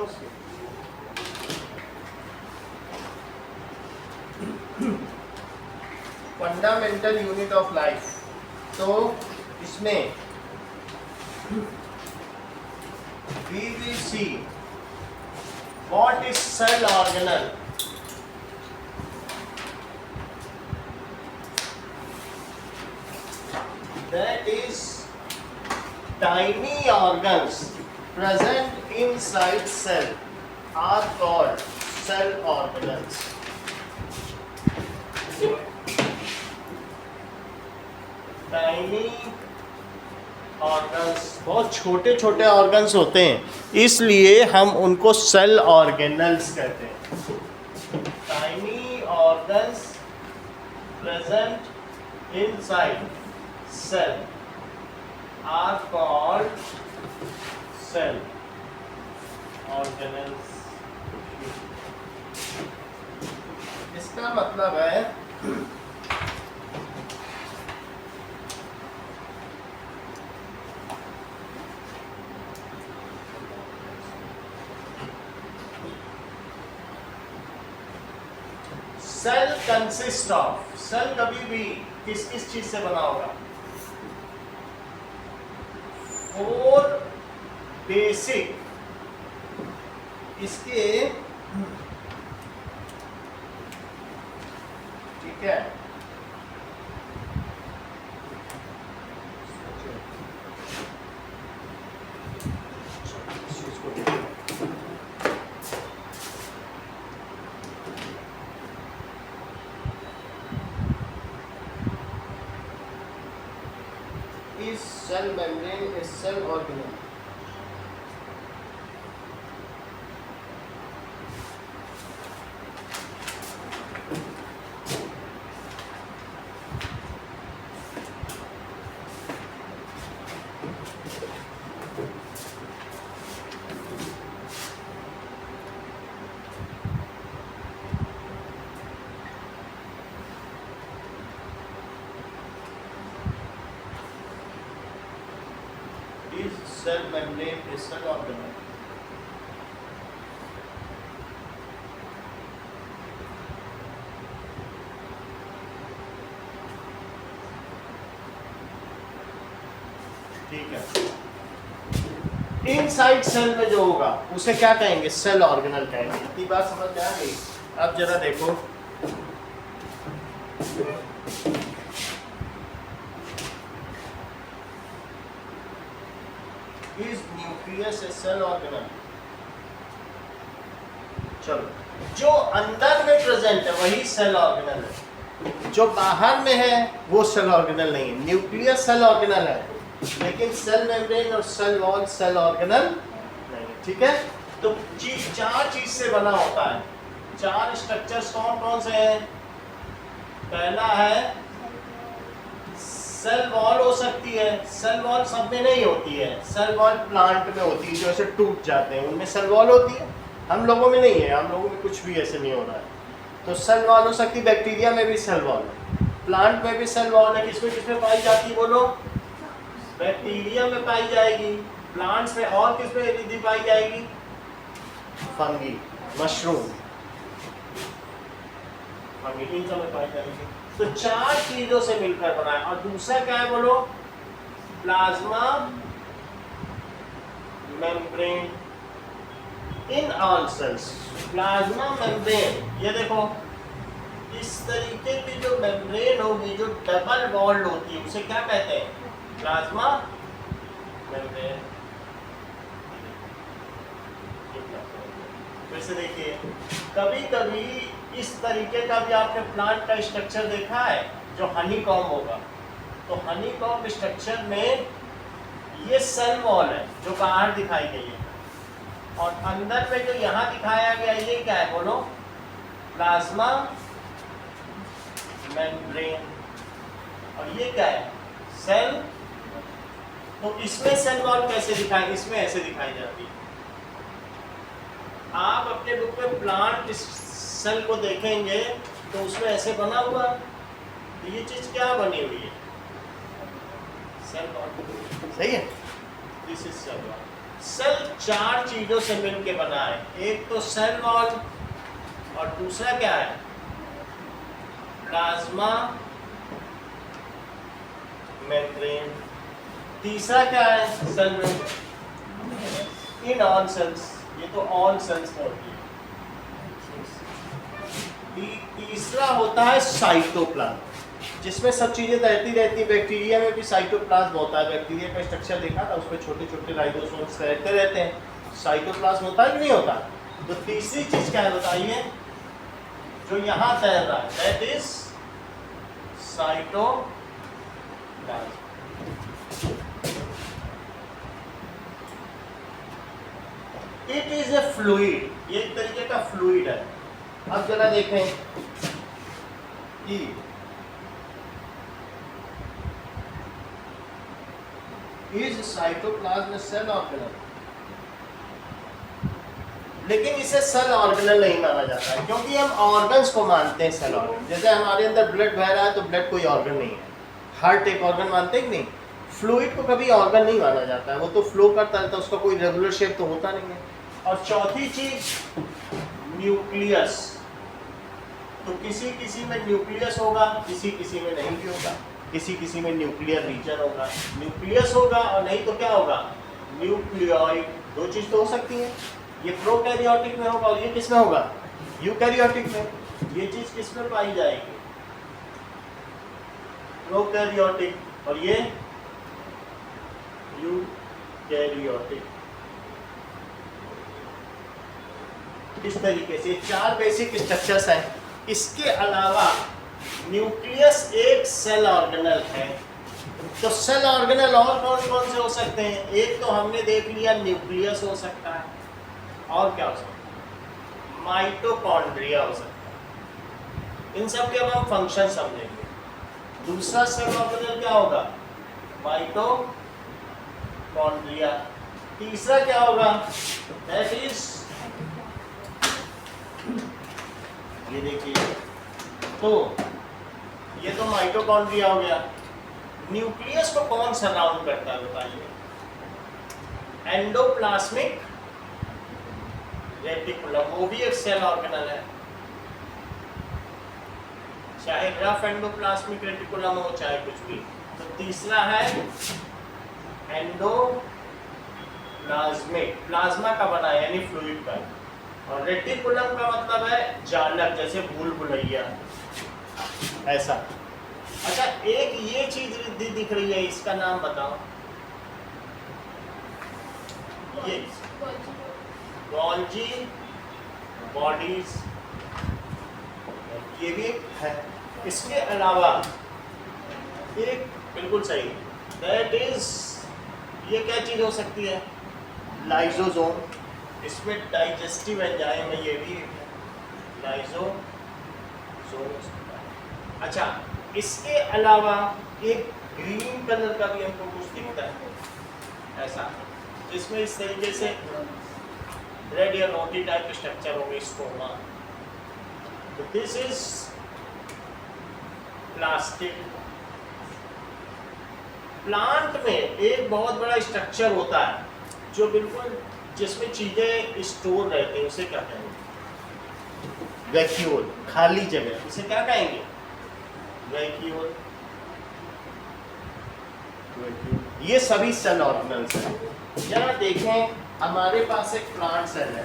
उसकी। Fundamental unit of life. तो इसमें we will see what is cell organelle. That is tiny organs present inside cell are called cell organelles. Tiny organs, बहुत छोटे छोटे organs होते हैं, इसलिए हम उनको सेल ऑर्गेनल्स कहते हैं। Tiny organs present inside cell are called cell organelles. इसका मतलब है सेल कंसिस्ट ऑफ, सेल कभी भी किस किस चीज से बना होगा? 4 बेसिक इसके, ठीक है, is cell membrane is cell organelle. Cell membrane is cell organelle. ठीक है, इनसाइड सेल में जो होगा उसे क्या कहेंगे? सेल ऑर्गेनल कहेंगे। इतनी बात समझ में आ गई? अब जरा देखो, is nucleus a cell organelle? चलो, जो अंदर में प्रेजेंट है वही सेल ऑर्गेनल है, जो बाहर में है वो सेल ऑर्गेनल नहीं है। न्यूक्लियस सेल ऑर्गेनल है, लेकिन सेल मेम्ब्रेन और सेल वॉल सेल ऑर्गेनल नहीं है। ठीक है, तो चार चीज से बना होता है। 4 स्ट्रक्चर्स कौन कौन से हैं? पहला है सेल वॉल हो सकती है, सेल वॉल सब में नहीं होती है, सेल वॉल प्लांट में होती है जो ऐसे टूट जाते हैं, उनमें सेल वॉल होती है, हम लोगों में नहीं है, हम लोगों में कुछ भी ऐसे नहीं हो रहा है। तो सेल वॉल हो सकती है, बैक्टीरिया में भी सेल वॉल है, प्लांट में भी सेल वॉल है। किसमें पाई जाती है बोलो? बैक्टीरिया में पाई जाएगी, प्लांट्स में, और किसमें यदि पाई जाएगी? फंगी, मशरूम, फंगी, इन सब में पाई जाएगी। तो 4 चीजों से मिलकर बना है। और दूसरा क्या है बोलो? Plasma membrane in all cells. Plasma membrane, ये देखो, इस तरीके की जो मेम्ब्रेन होगी जो डबल वॉल्ड होती है उसे क्या कहते हैं? Plasma membrane. वैसे देखिए, कभी कभी इस तरीके का भी आपने प्लांट का स्ट्रक्चर देखा है जो हनीकॉम्ब होगा। तो हनीकॉम्ब स्ट्रक्चर में ये सेल वॉल है जो बाहर दिखाई गई है, और अंदर में जो यहाँ दिखाया गया ये क्या है बोलो? Plasma membrane. और ये क्या है? सेल। तो इसमें सेल वॉल कैसे दिखाई? इसमें ऐसे दिखाई जाती है। आप अपने बुक में प्लांट सेल को देखेंगे तो उसमें ऐसे बना हुआ, तो ये चीज क्या बनी हुई है? Cell wall. सही है, this is cell wall. Cell चार चीजों से मिलकर बना है। एक तो सेल वॉल, और दूसरा क्या है, प्लाज्मा मेम्ब्रेन, तीसरा क्या है, cell membrane in all cells, ये तो ऑल सेल्स में होती है। तीसरा होता है साइटोप्लाज्म, जिसमें सब चीजें रहती रहती। बैक्टीरिया में भी साइटोप्लाज्म होता है। बैक्टीरिया का स्ट्रक्चर देखा था, उसमें छोटे छोटे राइबोसोम्स रहते रहते हैं। साइटोप्लाज्म होता है कि नहीं होता? तो तीसरी चीज क्या है बताइए, जो यहाँ तैर रहा है, that is cytoplasm. It is a fluid, ये एक तरीके का फ्लूइड है। अब जरा देखें कि इज साइटोप्लाज्म सेल ऑर्गेनल, लेकिन इसे सेल ऑर्गेनल नहीं माना जाता है, क्योंकि हम ऑर्गन्स को मानते हैं सेल ऑर्गन। जैसे हमारे अंदर ब्लड बह रहा है तो ब्लड कोई ऑर्गन नहीं है। हार्ट एक ऑर्गन मानते हैं कि नहीं? फ्लूइड को कभी ऑर्गन नहीं माना जाता है, वो तो फ्लो करता रहता है, उसका कोई रेगुलर शेप तो होता नहीं है। और चौथी चीज न्यूक्लियस, तो किसी किसी में न्यूक्लियस होगा, किसी किसी में नहीं भी होगा। किसी किसी में न्यूक्लियर रीजन होगा, न्यूक्लियस होगा, और नहीं तो क्या होगा, न्यूक्लियोइड। दो चीज तो हो सकती है। ये प्रोकैरियोटिक में होगा और ये किस में होगा, यूकैरियोटिक में। ये चीज किस में पाई जाएगी, प्रोकैरियोटिक, और ये यूकैरियोटिक। इस तरीके से चार बेसिक स्ट्रक्चर्स हैं। इसके अलावा न्यूक्लियस एक सेल ऑर्गेनल है। तो सेल ऑर्गेनल और कौन कौन से हो सकते हैं? एक तो हमने देख लिया न्यूक्लियस हो सकता है, और क्या हो सकता है, माइटोकॉन्ड्रिया हो सकता है। इन सब के अब हम फंक्शन समझेंगे। दूसरा सेल ऑर्गेनल क्या होगा, माइटोकॉन्ड्रिया। तीसरा क्या होगा, दैट इज, ये देखिए, तो ये तो माइटोकॉन्ड्रिया हो गया। न्यूक्लियस को कौन सराउंड करता है बताइए, एंडोप्लाज्मिक रेटिकुलम, वो भी एक सेल ऑर्गेनल है। चाहे रफ एंडोप्लाज्मिक रेटिकुलम हो, चाहे कुछ भी। तो तीसरा है एंडोप्लाज्मिक, प्लाज्मा का बना है यानी फ्लूइड का। और रेटिकुलम का मतलब है जालक, जैसे भूल भुलैया ऐसा। अच्छा, एक ये चीज दिख रही है, इसका नाम बताओ। ये गोल्जी बॉडीज, ये भी है। इसके अलावा एक बिल्कुल सही, दैट इज, ये क्या चीज हो सकती है, लाइसोसोम। इसमें डाइजेस्टिव एंजाइम है, ये भी लाइसोसोम। अच्छा, इसके अलावा एक ग्रीन कलर का भी हमको कुछ दिखता है ऐसा, जिसमें इस तरीके से रेड या रोटी टाइप स्ट्रक्चर होगा, स्ट्रोमा। तो दिस इज प्लास्टिक। प्लांट में एक बहुत बड़ा स्ट्रक्चर होता है जो बिल्कुल, जिसमें चीजें स्टोर रहती हैं, उसे क्या कहेंगे, वैक्यूल, खाली जगह, उसे क्या कहेंगे, वैक्यूल। ये सभी सेल ऑर्गेनल्स हैं। जरा देखें, हमारे पास एक प्लांट सेल है,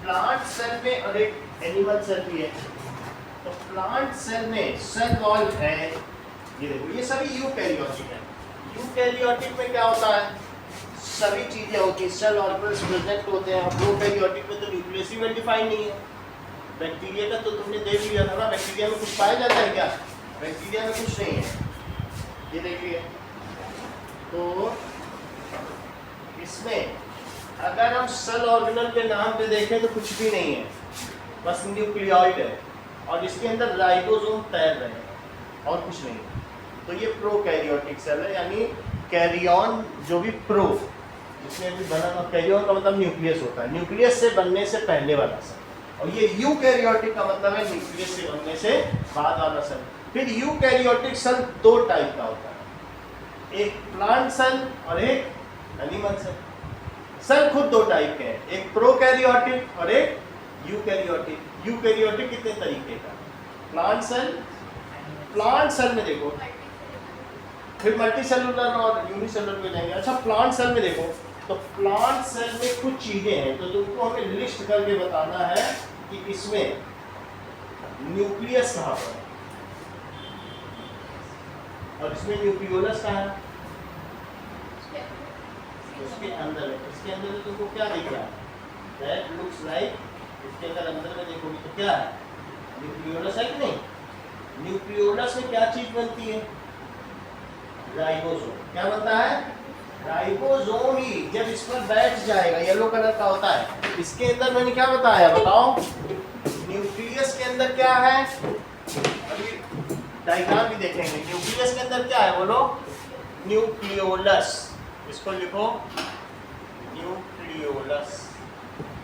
प्लांट सेल में, और एक एनिमल सेल भी है। तो प्लांट सेल में सेल वॉल है, ये देखो, ये सभी यूकैरियोटिक है। यूकैरियोटिक में क्या होता है, सभी चीजें होती हैं, सेल ऑर्गेनल्स प्रेजेंट होते हैं। प्रोकैरियोटिक में तो न्यूक्लियस ही वेल डिफाइन नहीं है। बैक्टीरिया का तो तुमने देख लिया था ना, बैक्टीरिया में कुछ पाया जाता है क्या, बैक्टीरिया में कुछ नहीं है। ये देखिए, तो इसमें अगर हम सेल ऑर्गेनल के नाम पे देखें तो कुछ भी नहीं है, बस न्यूक्लियोइड है, और इसके अंदर राइबोसोम तैर रहे हैं, और कुछ नहीं। तो ये प्रोकैरियोटिक सेल है, यानी कैरियन जो भी प्रो, जिसमें भी बना, कैरियन का मतलब न्यूक्लियस होता है, न्यूक्लियस से बनने से पहले वाला सेल। और ये यूकैरियोटिक का मतलब है न्यूक्लियस से बनने से बाद वाला सेल। फिर यूकैरियोटिक सेल दो टाइप का होता है, एक प्लांट सेल और एक एनिमल सेल। सेल खुद दो टाइप के हैं, एक प्रोकैरियोटिक और एक यूकैरियोटिक। यूकैरियोटिक कितने तरीके का? प्लांट सेल में देखो, फिर मल्टी सेलुलर और यूनिसेलुलर में जाएंगे। अच्छा, प्लांट सेल में देखो, तो प्लांट सेल में कुछ चीजें हैं तो तुमको हमें लिस्ट करके बताना है कि इसमें न्यूक्लियस कहाँ पर है और इसमें न्यूक्लियोलस कहाँ है, उसके अंदर है। इसके अंदर में तुमको क्या दिख रहा है? दैट लुक्स लाइक, इसके अंदर में देखोगे तो क्या है? न्यूक्लियोलस है कि नहीं? न्यूक्लियोलस में क्या चीज बनती है? राइबोसोम। क्या बनता है? राइबोसोम ही जब इस पर बैठ जाएगा, येलो कलर का होता है। इसके अंदर मैंने क्या बताया बताओ? न्यूक्लियस के अंदर क्या है? अभी डायग्राम भी देखेंगे। न्यूक्लियस के अंदर क्या है बोलो? न्यूक्लियोलस। इसको लिखो न्यूक्लियोलस।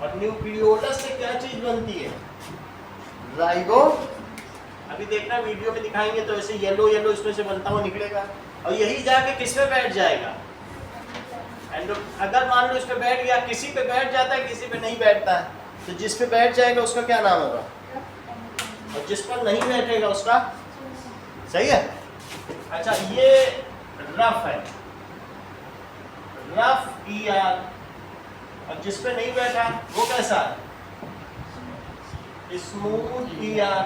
और न्यूक्लियोलस से क्या चीज बनती है? राइबो। अभी देखना वीडियो में दिखाएंगे तो ऐसे येलो येलो इसमें से बनता हुआ निकलेगा और यही जाके किस पे बैठ जाएगा? एंड अगर मान लो इस पे बैठ गया, किसी पे बैठ जाता है किसी पे नहीं बैठता है, तो जिस पे बैठ जाएगा उसका क्या नाम होगा और जिस पर नहीं बैठेगा उसका? सही है। अच्छा, ये रफ है, रफ ER, और जिस पे नहीं बैठा वो कैसा है? Smooth ER।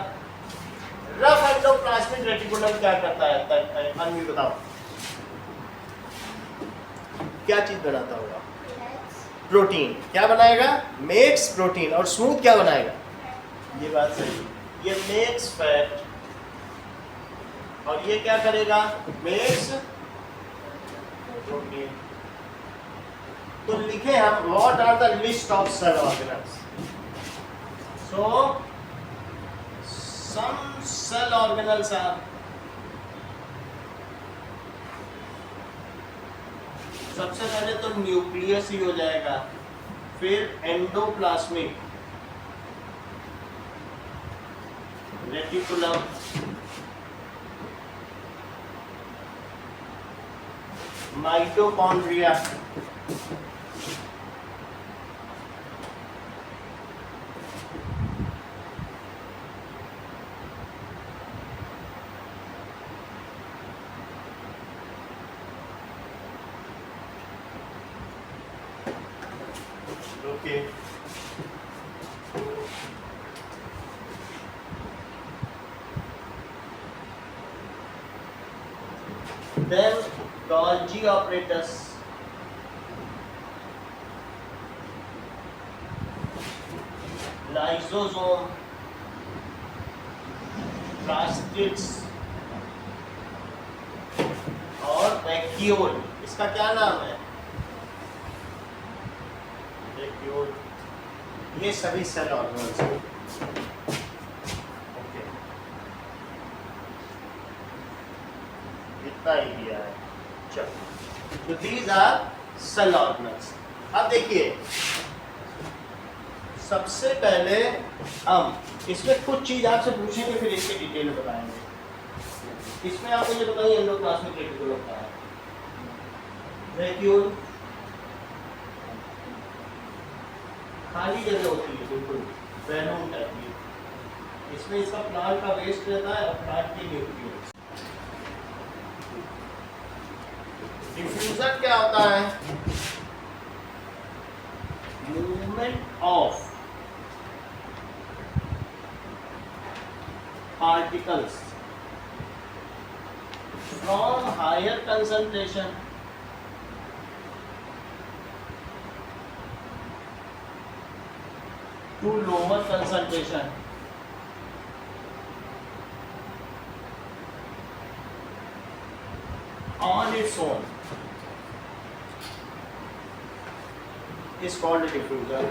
Rough endoplasmic reticulum क्या करता है? अनवी बताओ क्या चीज बनाता होगा? प्रोटीन। क्या बनाएगा? Makes protein. और स्मूथ क्या बनाएगा? ये बात सही है, ये मेक्स फैट। और ये क्या करेगा? Makes protein. तो लिखे हम what are the list of cell organelles. So some cell organelles are, सबसे पहले तो न्यूक्लियस ही हो जाएगा, फिर endoplasmic reticulum, mitochondria, okay. Then Golgi apparatus, lysosome, plastids और वैक्यूल। इसका क्या नाम है? वैक्यूल। ये सभी सेल ऑर्गेनल्स हैं। ओके, इतना ही दिया है। चलो, तो दीज आर सेल ऑर्गेनल्स। अब देखिए, सबसे पहले हम इसमें कुछ चीज आपसे पूछेंगे, फिर इसके डिटेल में बताएंगे। इसमें आप मुझे बताइए एंडोप्लाज्मिक रेटिकुलम क्या है? वैक्यूल खाली जगह होती है, बिल्कुल बैलून टाइप की। इसमें इसका प्लांट का वेस्ट रहता है और प्लांट की न्यूक्लियस। डिफ्यूजन क्या होता है? Movement of particles from higher concentration to lower concentration on its own is called a diffuser.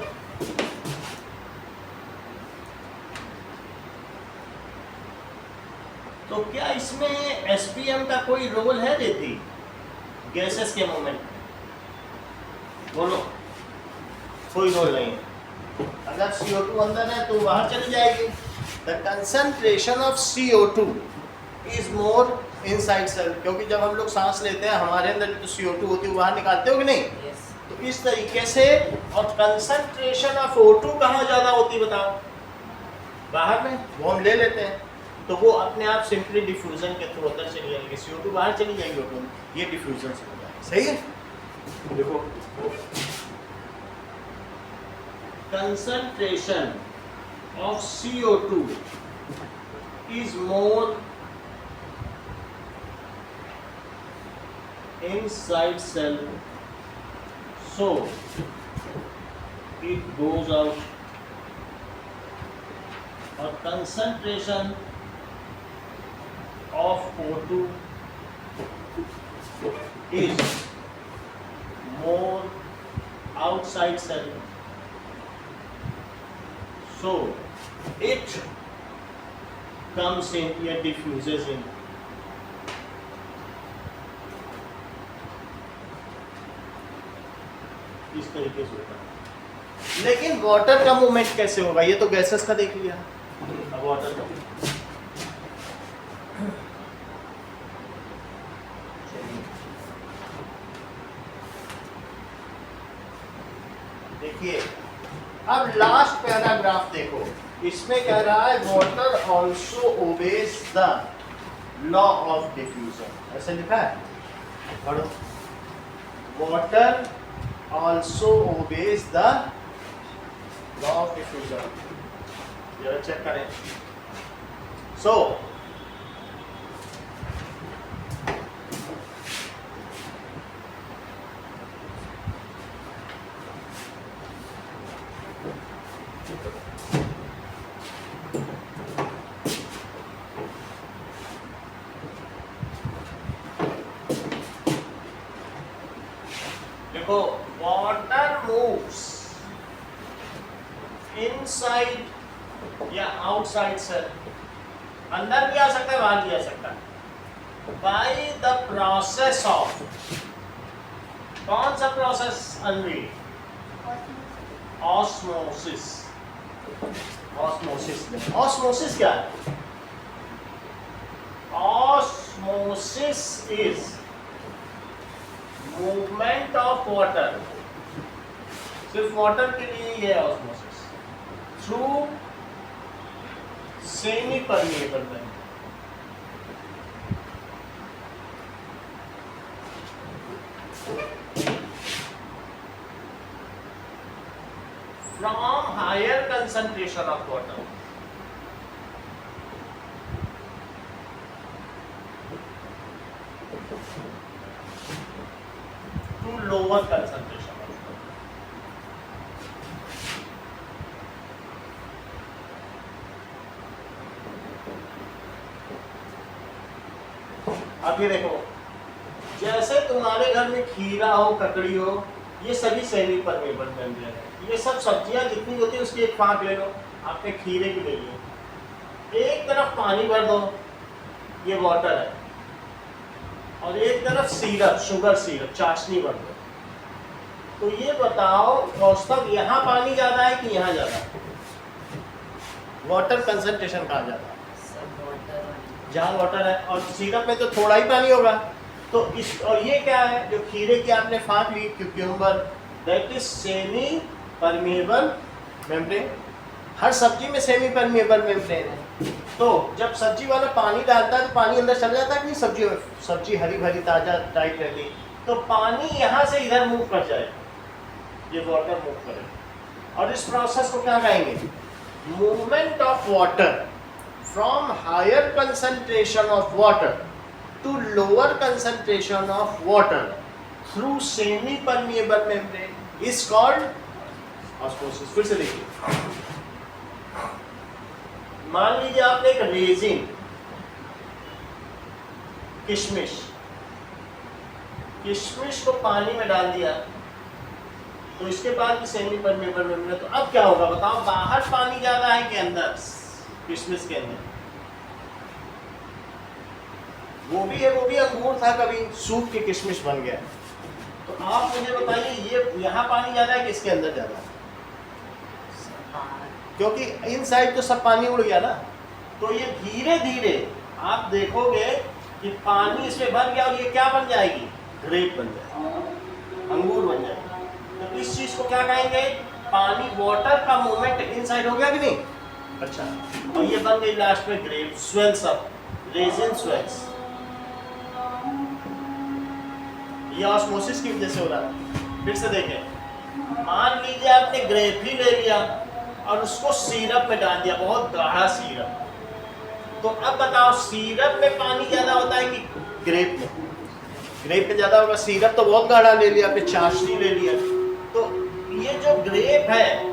तो क्या इसमें एसपीएम का कोई रोल है देती गैसेस के मोमेंट में? बोलो, कोई रोल नहीं है। अगर CO2 अंदर है तो बाहर चली जाएगी। The concentration of CO2 is more inside cell, क्योंकि जब हम लोग सांस लेते हैं हमारे अंदर तो CO2 होती है, बाहर निकालते हो कि नहीं? तो इस तरीके से। और कंसंट्रेशन ऑफ O2 कहाँ ज्यादा होती बताओ? बाहर में, वो हम ले लेते हैं, तो वो अपने आप सिंपली डिफ्यूजन के थ्रू अंदर चली जाएगी, CO2 बाहर चली जाएगी O2, ये डिफ्यूजन से हो जाएगा। सही है। देखो concentration of CO2 is more inside cell, so it goes out. और concentration of O2 is more outside cell, so it comes in, या diffuses in. इस तरीके से होता है। लेकिन वाटर का मूवमेंट कैसे होगा? ये तो गैसेस का देख लिया, अब वाटर का। देखिए अब लास्ट पैराग्राफ देखो, इसमें कह रहा है water also obeys the law of diffusion. ऐसे लिखा है, पढ़ो। Water also obeys the law of diffusion, जरा चेक करें। सो देखो, वाटर मूव्स इनसाइड या आउटसाइड सेल, अंदर भी आ सकता है, बाहर भी आ सकता है, बाय द प्रोसेस ऑफ, कौन सा process Anvi? Osmosis. Osmosis, osmosis क्या है? Osmosis is movement of water, सिर्फ वाटर के लिए ये है osmosis, through semi permeable membrane. From higher concentration of water to lower concentration of water. अब ये देखो, जैसे तुम्हारे घर में खीरा हो, ककड़ी हो, ये सभी सेमी परमेबल मेम्ब्रेन है। ये सब सब्जियां जितनी होती है उसकी एक फाँक ले लो, आपने खीरे की ले ली, एक तरफ पानी भर दो, ये वाटर है, और एक तरफ सिरप, शुगर सिरप, चाशनी भर दो, तो ये बताओ कौस्तभ, यहाँ पानी ज्यादा है कि यहाँ ज्यादा है? वाटर कंसंट्रेशन कहाँ ज्यादा है? जहाँ वाटर है, और सिरप में तो थोड़ा ही पानी होगा। तो इस, और ये क्या है जो खीरे की आपने फाँक ली, cucumber, that is semi permeable membrane. हर सब्जी में सेमी परमिएबल मेम्ब्रेन है। तो जब सब्जी वाला पानी डालता है तो पानी अंदर चला जाता है कि नहीं? सब्जी में, सब्जी हरी भरी ताजा टाइट रहती, तो पानी यहाँ से इधर मूव कर जाए, ये वाटर मूव करे। और इस प्रोसेस को क्या कहेंगे? Movement of water from higher concentration of water to lower concentration of water through semi permeable membrane is called osmosis. फिर से देखिए, मान लीजिए आपने एक रेजिन, किशमिश को पानी में डाल दिया, तो इसके बाद भी सेमी परमिएबल मेम्ब्रेन। तो अब क्या होगा बताओ? बाहर पानी ज्यादा है कि अंदर? किशमिश के अंदर वो भी है, वो भी अंगूर था, कभी सूख के किशमिश बन गया। तो आप मुझे बताइए, ये यहाँ पानी ज्यादा है कि इसके अंदर ज्यादा है? क्योंकि इनसाइड तो सब पानी उड़ गया ना। तो ये धीरे धीरे आप देखोगे कि पानी इसमें भर गया, और ये क्या बन जाएगी? ग्रेप बन जाएगी, अंगूर बन जाएगी। इस चीज को क्या कहेंगे? पानी, वाटर का मूवमेंट इनसाइड हो गया कि नहीं? अच्छा, और ये बन गई लास्ट में grape, swells up, raisin swells. ये ऑस्मोसिस की वजह से हो रहा है। फिर से देखें, मान लीजिए आपने ग्रेप ही ले लिया और उसको सिरप में डाल दिया, बहुत गाढ़ा सिरप। तो अब बताओ, सिरप में पानी ज्यादा होता है कि ग्रेप में? ग्रेप में ज्यादा होगा। सिरप तो बहुत गाढ़ा ले लिया, फिर चाशनी ले लिया। तो ये जो ग्रेप है,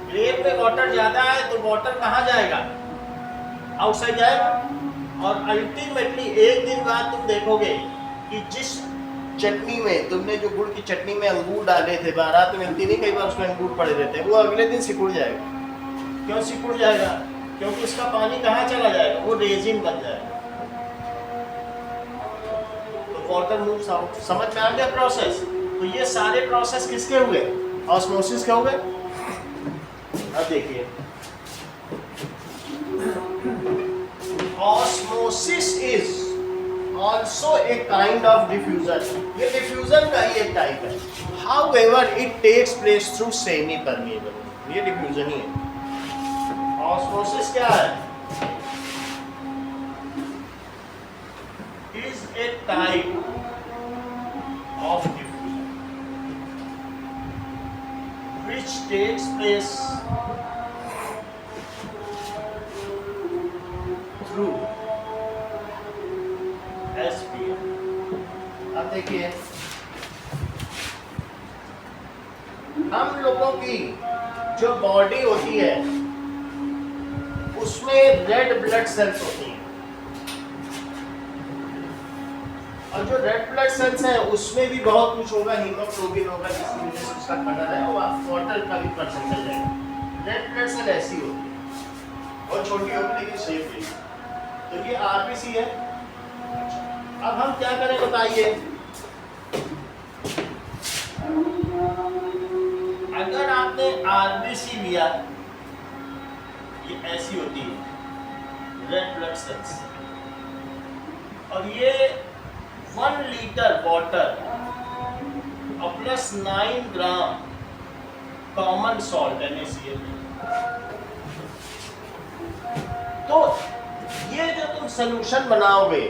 ग्रेप में वाटर ज्यादा है, तो वाटर कहाँ जाएगा? आउटसाइड जाएगा। और अल्टीमेटली एक दिन बाद तुम देखोगे कि जिस चटनी में तुमने, जो गुड़ की चटनी में अंगूर डाले थे, बारात में मिलती नहीं कई बार, उसमें अंगूर पड़े रहते हैं, वो अगले दिन सिकुड़ जाएगा। क्यों सिकुड़ जाएगा? क्योंकि उसका पानी कहाँ चला जाएगा? वो रेजिन बन जाएगा। तो वाटर मूव्स आउट। समझ में आ गया प्रोसेस? तो ये सारे प्रोसेस किसके हुए? ऑस्मोसिस के हुए। अब देखिए, osmosis is also a kind of diffusion. ये diffusion का ही एक टाइप है. However, it takes place through semi-permeable. ये diffusion ही है. Osmosis क्या है? Is a type of diffusion which takes place through SPM. अब देखिए, हम लोगों की जो बॉडी होती है उसमें रेड ब्लड सेल्स होती हैं, और जो रेड ब्लड सेल्स हैं उसमें भी बहुत कुछ होगा, हीमोग्लोबिन होगा, जिसकी वजह से उसका कलर है, वो वाटर का भी परसेंटेज है। रेड ब्लड सेल ऐसी होती है और छोटी होती लेकिन सेफ है। तो ये आरबीसी है। अब हम क्या करें बताइए? अगर आपने आरबीसी लिया, ये ऐसी होती है रेड ब्लड सेल्स, और ये 1 लीटर वाटर और प्लस 9 ग्राम कॉमन सॉल्ट NaCl, तो ये जो तुम सोल्यूशन बनाओगे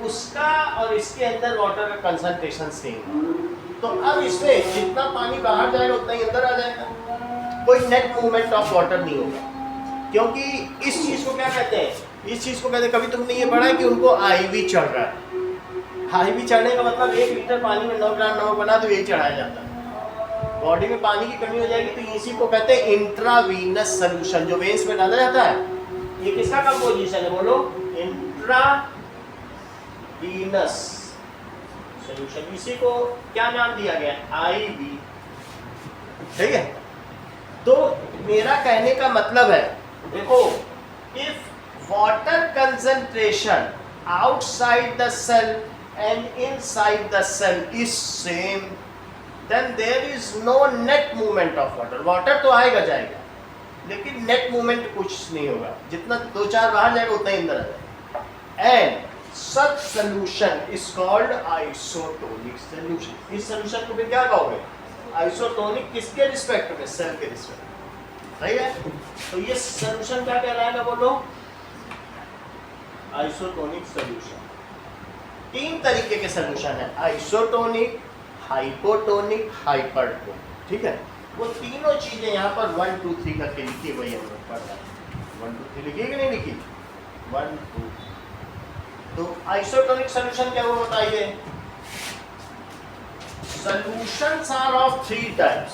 उसका और इसके अंदर वाटर का कंसंट्रेशन सेम। तो अब इसमें जितना पानी बाहर जाएगा उतना ही अंदर आ जाएगा, कोई नेट मूवमेंट ऑफ वाटर नहीं होगा। क्योंकि इस चीज को क्या कहते हैं? इस चीज को कहते हैं, कभी तुमने ये पढ़ा है कि उनको आईवी चढ़ रहा है। आईवी चढ़ने का मतलब 1 लीटर पानी में 9 ग्राम नमक बना तो यही चढ़ाया जाता है। बॉडी में पानी की कमी हो जाएगी तो इसी को कहते हैं इंट्रावीनस सोल्यूशन, जो वेन्स में डाला जाता है। ये किसका कंपोजिशन है बोलो? Intravenous solution. इसी को क्या नाम दिया गया? आईवी। ठीक है? तो मेरा कहने का मतलब है, देखो, if water concentration outside the cell and inside the cell is same, then there is no net movement of water. Water तो आएगा जाएगा, लेकिन नेट मूवमेंट कुछ नहीं होगा। जितना 2-4 बाहर जाएगा उतना ही अंदर आ जाएगा। And such solution is called isotonic solution. इस solution को फिर क्या कहोगे? Isotonic किसके रिस्पेक्ट में? सेल के रिस्पेक्ट। सही है? तो ये solution क्या कहलाएगा बोलो? Isotonic solution। 3 तरीके के solution है, isotonic, hypotonic, hypertonic। ठीक है? वो तीनों चीजें यहाँ पर 1 2 3 करके लिखी, वही हम लोग पढ़ रहे हैं। 1 2 3 लिखी कि नहीं लिखी? 1 2। तो आइसोटोनिक सॉल्यूशन क्या हुआ बताइए? Solutions are of 3 types.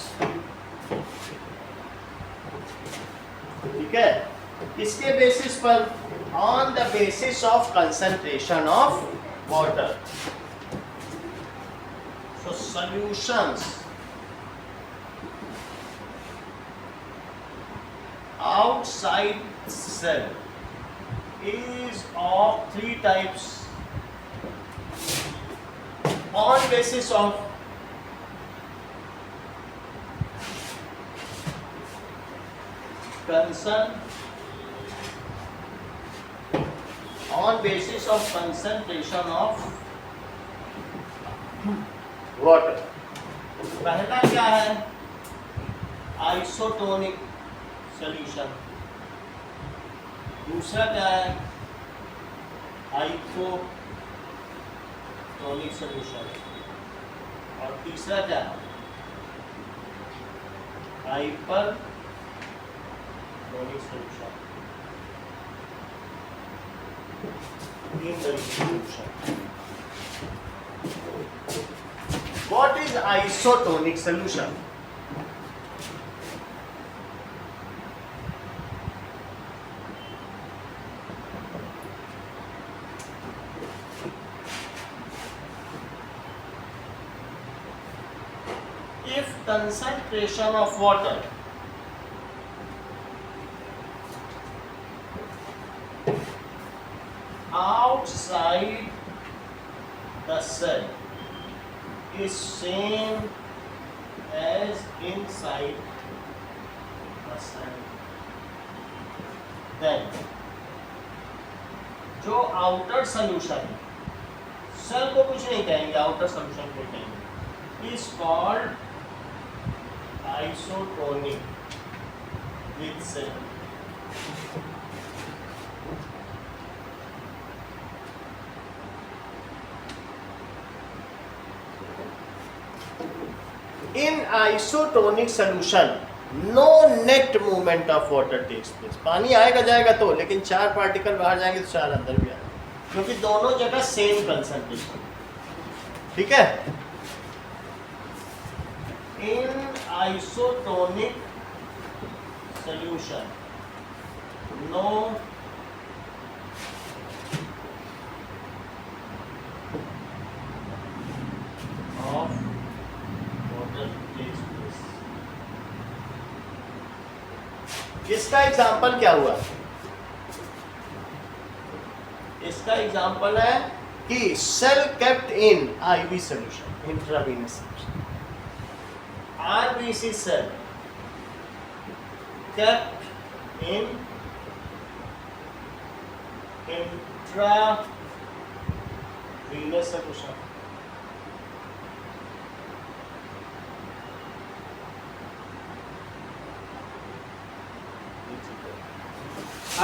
ठीक है? इसके बेसिस पर, on the basis of concentration of water. So solutions outside cell is of 3 types on basis of concentration of water। पहला क्या है, आइसोटोनिक सॉल्यूशन। दूसरा क्या है, हाइपोटोनिक सॉल्यूशन। और तीसरा क्या है, हाइपरटोनिक सॉल्यूशन। तीन तरीके की solution. What is isotonic solution? If concentration of water outside the cell is same as inside the cell, then जो आउटर सॉल्यूशन है, सेल को कुछ नहीं कहेंगे, आउटर सॉल्यूशन को कहेंगे, is called isotonic with cell. In isotonic solution, no net movement of water takes place. पानी आएगा जाएगा तो, लेकिन 4 पार्टिकल बाहर जाएंगे तो 4 अंदर भी आएंगे, क्योंकि दोनों जगह सेम कंसंट्रेशन। ठीक है। In isotonic solution, no of इसका एग्जाम्पल क्या हुआ, इसका एग्जाम्पल है कि cell kept in IV solution, intravenous solution. RBC cell kept in intravenous solution.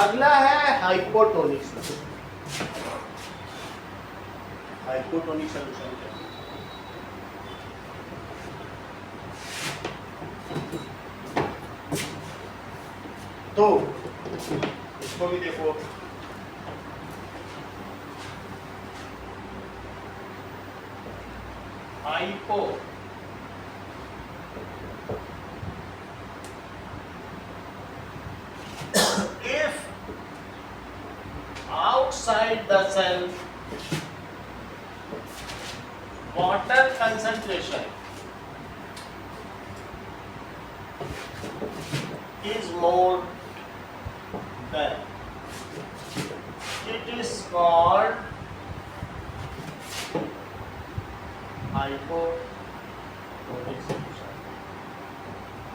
अगला है हाइपोटोनिक सॉल्यूशन। हाइपोटोनिक सॉल्यूशन क्या है? तो इसको भी देखो, hypo outside the cell water concentration is more than, it is called hypotonic solution।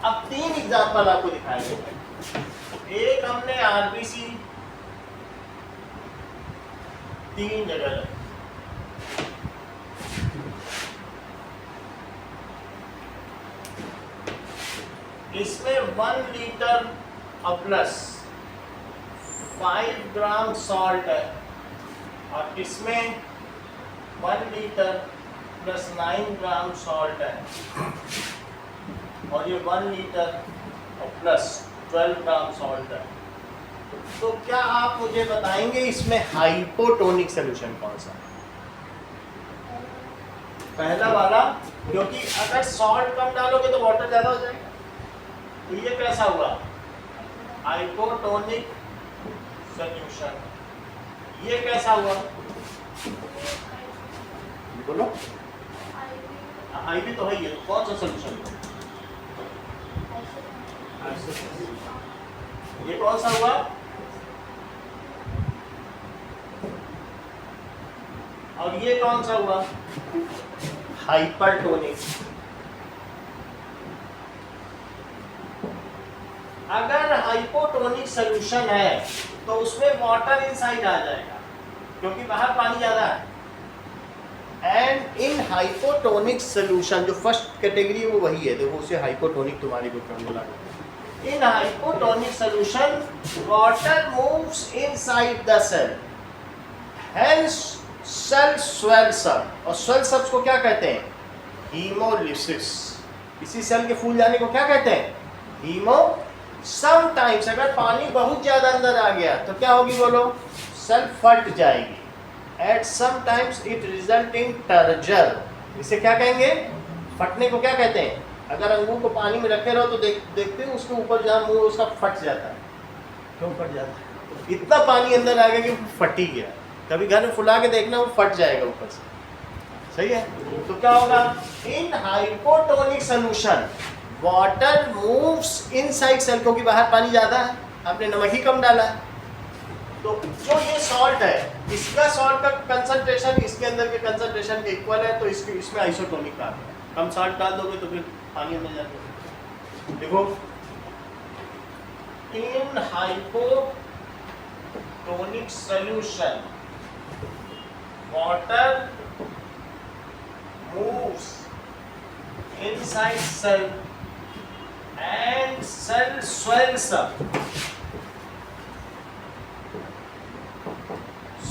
अब 3 example आपको दिखाए गए। एक हमने आरबीसी 3 जगह है, इसमें 1 लीटर प्लस 5 ग्राम सॉल्ट है, और इसमें 1 लीटर प्लस 9 ग्राम सॉल्ट है, और ये 1 लीटर प्लस 12 ग्राम सॉल्ट है। तो क्या आप मुझे बताएंगे इसमें हाइपोटोनिक सॉल्यूशन कौन सा है? पहला वाला, क्योंकि अगर सॉल्ट कम डालोगे तो वाटर ज्यादा हो जाएगा। तो ये कैसा हुआ, हाइपोटोनिक सॉल्यूशन। ये कैसा हुआ, बोलो। हाईवी तो है, ये तो कौन सा सॉल्यूशन? ये कौन सा हुआ, और ये कौन सा हुआ, हाइपरटोनिक। अगर हाइपोटोनिक सॉल्यूशन है तो उसमें वाटर इनसाइड आ जाएगा, क्योंकि बाहर पानी ज्यादा है, एंड इन हाइपोटोनिक सोल्यूशन, जो फर्स्ट कैटेगरी है वो वही है, देखो उसे हाइपोटोनिक तुम्हारी बुक में मिला। In hypotonic solution water moves inside the cell, hence cell swells up. और स्वेल्स अप को क्या कहते हैं? हीमोलिसिस। इसी सेल के फूल जाने को क्या कहते हैं? हीमो। समटाइम्स अगर पानी बहुत ज्यादा अंदर आ गया तो क्या होगी बोलो? सेल फट जाएगी। At sometimes it result in turgor. इसे क्या कहेंगे? फटने को क्या कहते हैं? अगर अंगूर को पानी में रखे रहो तो देखते हो उसके ऊपर जहाँ मुंह उसका फट जाता है। क्यों फट जाता है? इतना पानी अंदर आ गया कि फट ही गया। कभी घर में फुला के देखना, वो फट जाएगा ऊपर से। सही है? तो क्या होगा? In hypotonic solution water moves inside cell, क्योंकि बाहर पानी ज्यादा है, आपने नमक ही कम डाला है। तो जो ये सॉल्ट है, इसका सॉल्ट का कंसंट्रेशन इसके अंदर के कंसंट्रेशन के इक्वल है, तो इसमें आइसोटोनिक का कम सॉल्ट डाल दोगे तो फिर पानी में जाएगा। देखो, in hypotonic solution water moves inside cell and cell swells up.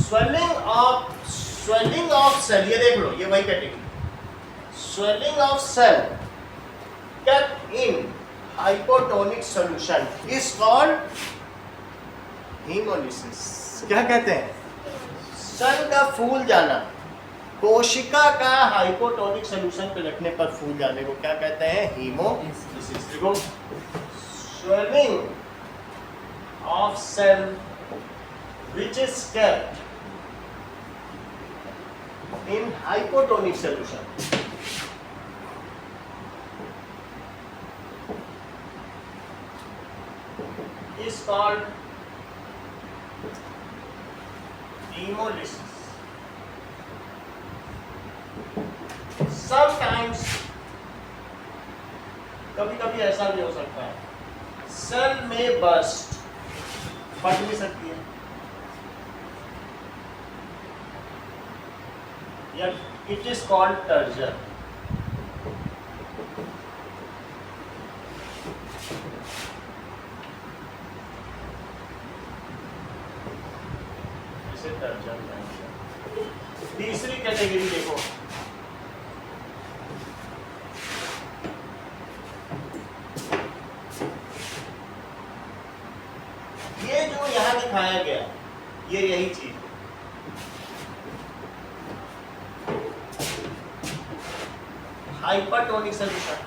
Swelling of cell, ये देख लो, ये वही category. Swelling of cell kept in hypotonic solution is called hemolysis। क्या कहते हैं? सेल का फूल जाना, कोशिका का हाइपोटोनिक सोल्यूशन पे रखने पर फूल जाने को क्या कहते हैं? हीमोलिसिस। देखो, swelling of cell which is kept in hypotonic solution is called hemolysis। Sometimes कभी-कभी ऐसा भी हो सकता है, सेल में बर्स्ट, फट भी सकती है, या इट इज कॉल्ड टर्जर। इसे टर्जर कहेंगे। तीसरी कैटेगरी देखो, ये जो यहां दिखाया गया, ये यही चीज है। Hypertonic solution,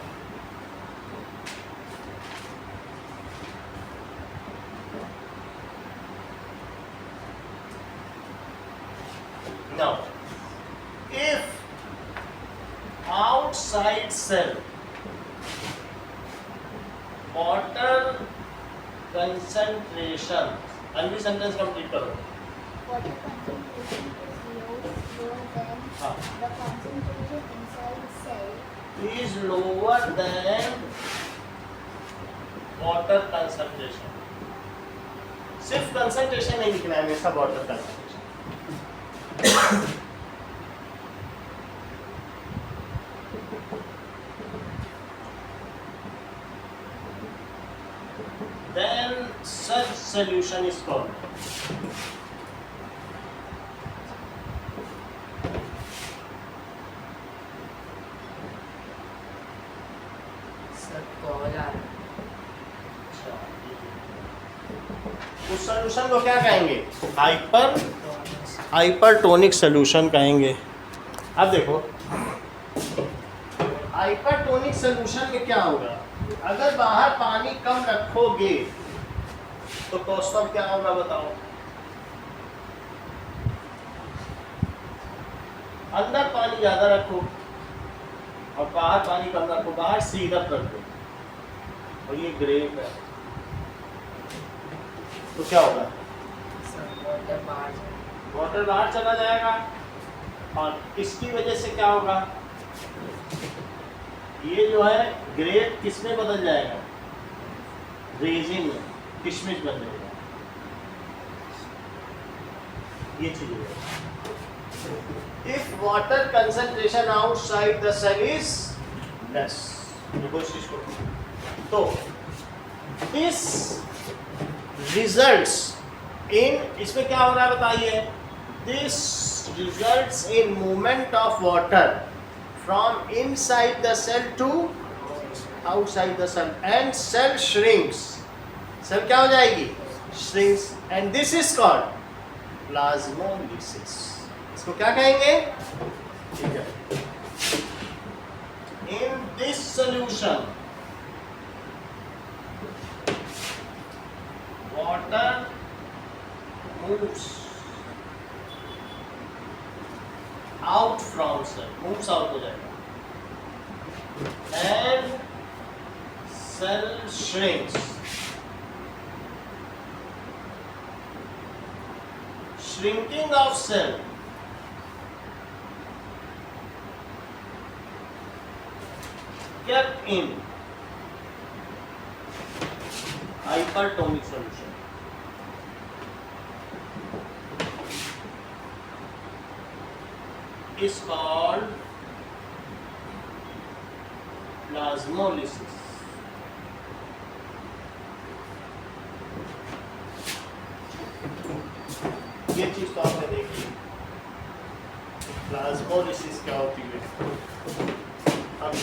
now if outside cell water concentration, अगली सेंटेंस कंप्लीट करो। Water concentration is lower than हाँ, the concentration inside cell is lower than water concentration। सिर्फ कंसंट्रेशन नहीं लिखना है हमेशा, water concentration. Then such solution is called उस solution को क्या कहेंगे? हाइपरटोनिक सोल्यूशन कहेंगे। अब देखो, हाइपरटोनिक सोल्यूशन में क्या होगा? अगर बाहर पानी कम रखोगे तो कॉस्ट ऑफ क्या होगा बताओ? अंदर पानी ज्यादा रखो और बाहर पानी कम रखो, बाहर सिरप रख दो और ये ग्रेप है, तो क्या होगा? वाटर बाहर चला जाएगा और इसकी वजह से क्या होगा? ये जो है ग्रेप किस में बदल जाएगा? रेजिन में, किशमिश बन जाएगा। ये चीज है। if water concentration outside the cell is less. देखो इस चीज को, तो this results in, इसमें क्या हो रहा है बताइए, this results in movement of water from inside the cell to outside the cell and cell shrinks. Cell क्या हो जाएगी, shrinks, and this is called plasmolysis. इसको क्या कहेंगे, ठीक है. In this solution water moves out from cell, moves out हो जाएगा, and cell shrinks. Shrinking of cell kept in hypertonic solution. Is called plasmolysis. ये चीज तो आपने देखी, प्लाज्मोलिसिस क्या होती है. अब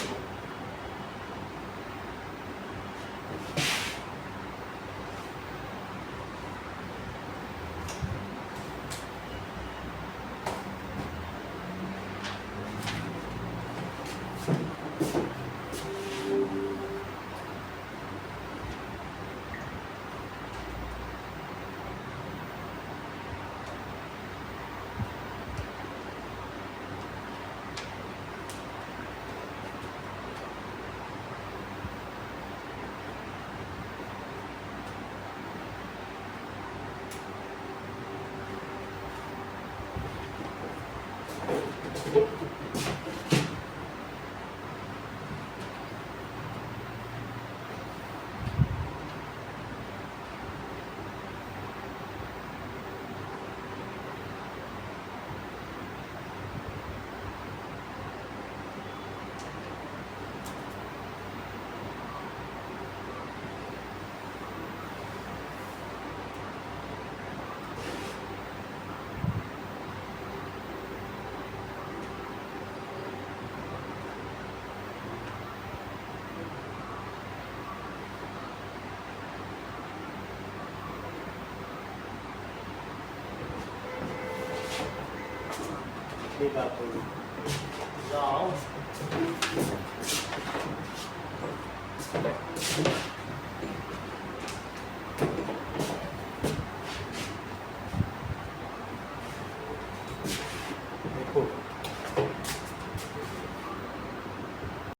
बात होगी. Now देखो